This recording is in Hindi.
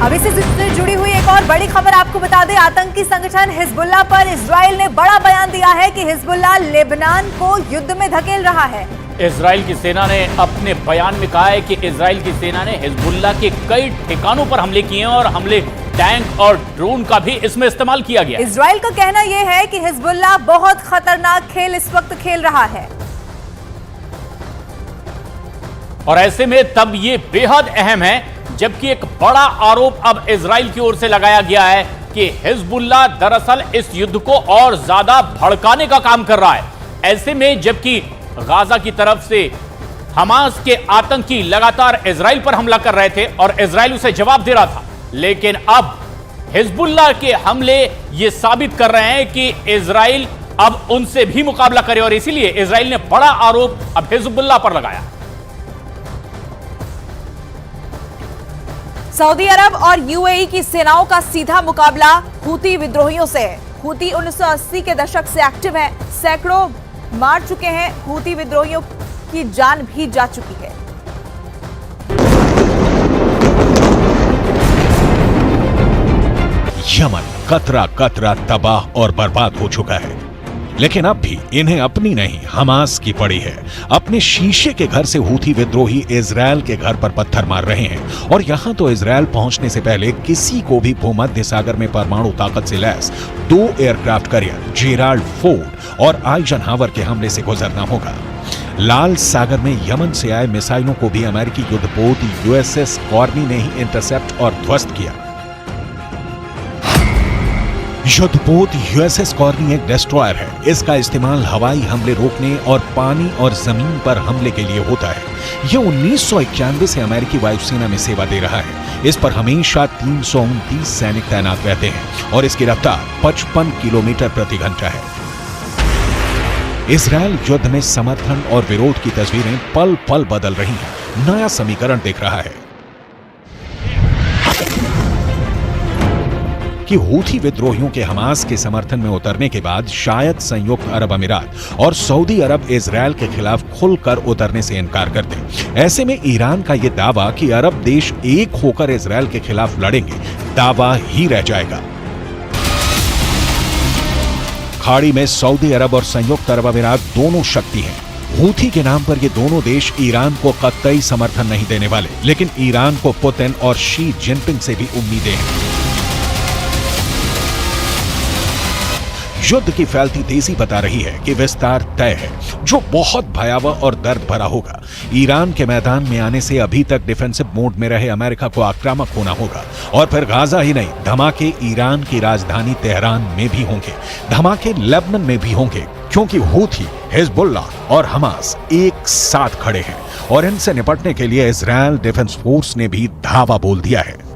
अभी से जुड़ी हुई एक और बड़ी खबर आपको बता दें, आतंकी संगठन हिजबुल्लाह पर इजराइल ने बड़ा बयान दिया है कि हिजबुल्लाह लेबनान को युद्ध में धकेल रहा है। इजराइल की सेना ने अपने बयान में कहा है कि इजराइल की सेना ने हिजबुल्लाह के कई ठिकानों पर हमले किए हैं और हमले टैंक और ड्रोन का भी इसमें इस्तेमाल किया गया। इजराइल का कहना यह है कि हिजबुल्लाह बहुत खतरनाक खेल इस वक्त खेल रहा है और ऐसे में तब ये बेहद अहम है जबकि एक बड़ा आरोप अब इजराइल की ओर से लगाया गया है कि हिजबुल्लाह दरअसल इस युद्ध को और ज्यादा भड़काने का काम कर रहा है। ऐसे में जबकि गाजा की तरफ से हमास के आतंकी लगातार इजराइल पर हमला कर रहे थे और इजराइल उसे जवाब दे रहा था, लेकिन अब हिजबुल्लाह के हमले ये साबित कर रहे हैं कि इजराइल अब उनसे भी मुकाबला करे और इसीलिए इजराइल ने बड़ा आरोप अब हिजबुल्लाह पर लगाया। सऊदी अरब और यूएई की सेनाओं का सीधा मुकाबला हूती विद्रोहियों से है। हूती 1980 के दशक से एक्टिव है, सैकड़ों मार चुके हैं, हूती विद्रोहियों की जान भी जा चुकी है। यमन कतरा कतरा तबाह और बर्बाद हो चुका है, लेकिन अब भी इन्हें अपनी नहीं हमास की पड़ी है। अपने शीशे के घर से हूथी विद्रोही इजरायल के घर पर पत्थर मार रहे हैं और यहां तो इजरायल पहुंचने से पहले किसी को भी भूमध्य सागर में परमाणु ताकत से lace 2 aircraft carrier Gerald Ford और आइजनहावर के हमले से गुजरना होगा। लाल सागर में यमन से आए मिसाइलों को भी अमेरिकी युद्धपोत यूएसएस कॉर्नी ने ही इंटरसेप्ट और ध्वस्त किया। युद्धपोत यूएसएस कॉर्नी एक डिस्ट्रॉयर है। इसका इस्तेमाल हवाई हमले रोकने और पानी और जमीन पर हमले के लिए होता है। यह 1991 से अमेरिकी वायुसेना में सेवा दे रहा है। इस पर हमेशा 329 सैनिक तैनात रहते हैं और इसकी रफ्तार 55 किलोमीटर प्रति घंटा है। इजरायल युद्ध में समर्थन और विरोध की तस्वीरें पल पल बदल रही हैं। नया समीकरण दिख रहा है कि हूथी विद्रोहियों के हमास के समर्थन में उतरने के बाद शायद संयुक्त अरब अमीरात और सऊदी अरब इजरायल के खिलाफ खुलकर उतरने से इनकार कर दें। ऐसे में ईरान का यह दावा कि अरब देश एक होकर इजरायल के खिलाफ लड़ेंगे, दावा ही रह जाएगा। खाड़ी में सऊदी अरब और संयुक्त अरब अमीरात दोनों शक्ति हैं। हूथी के नाम पर ये दोनों देश ईरान को कतई समर्थन नहीं देने वाले, लेकिन ईरान को पुतिन और शी जिनपिंग से भी उम्मीदें हैं। युद्ध की फैलती तेजी बता रही है कि विस्तार तय है, जो बहुत भयावह और दर्द भरा होगा। ईरान के मैदान में आने से अभी तक डिफेंसिव मोड में रहे अमेरिका को आक्रामक होना होगा और फिर गाजा ही नहीं, धमाके ईरान की राजधानी तेहरान में भी होंगे, धमाके लेबनान में भी होंगे, क्योंकि हूथी, हिजबुल्लाह और हमास एक साथ खड़े हैं और इनसे निपटने के लिए इजरायल डिफेंस फोर्स ने भी धावा बोल दिया है।